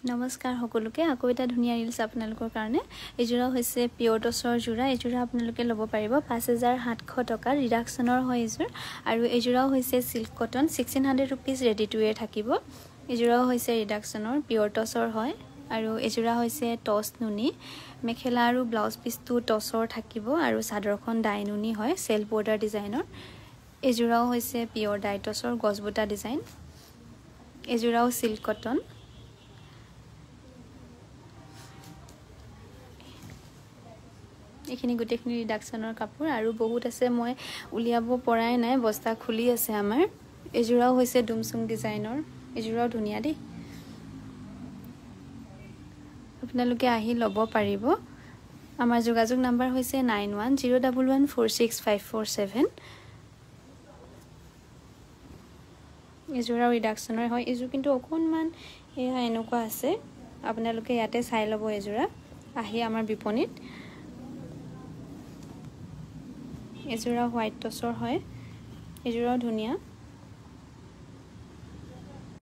নমস্কাৰ সকলোকে আকৌ এটা ধুনীয়া ৰিলছ আপোনালোকৰ কাৰণে এজোৰা হৈছে পিয়ৰ টছৰ জোৰা এজোৰা আপোনালোকে ল'ব পাৰিব 5700 টকা ৰিডাকচনৰ হয় এজোৰ আৰু এজোৰাও হৈছে silk cotton 1600 rupees ready to where থাকিব এজোৰাও হৈছে ৰিডাকচনৰ পিয়ৰ টছৰ হয় আৰু এজোৰা হৈছে টছ নুনি মেখেলা আৰু ব্লাউজ পিসটো টছৰ থাকিব আৰু সাদৰখন ডাই নুনি হয় সেল বৰ্ডাৰ ডিজাইনৰ এজোৰাও হৈছে পিয়ৰ ডাই টছৰ গছবুটা ডিজাইন এজোৰাও সিল্ক কটন এখিনি গুটেখিনি ৰিডাকচনৰ কাপোৰ আৰু বহুত আছে মই উলিয়াব পৰাই নাই বস্তা খুলি আছে আমাৰ এজোৰাও হৈছে ডুমসুং ডিজাইনৰ এজোৰাও ধুনীয়া দেই আপোনালোকে আহি ল'ব পাৰিব আমাৰ যোগাযোগ নম্বৰ হৈছে 9101146547 এজোৰাও ৰিডাকচনৰ হয় এজো কিন্তু অকনমান এয়া এনেকুৱা আছে আপোনালোকে ইয়াতে চাই ল'ব এজোৰা আহি আমাৰ বিপণিত এজোৰা হোৱাইট টছৰ হয় এজোৰাও ধুনীয়া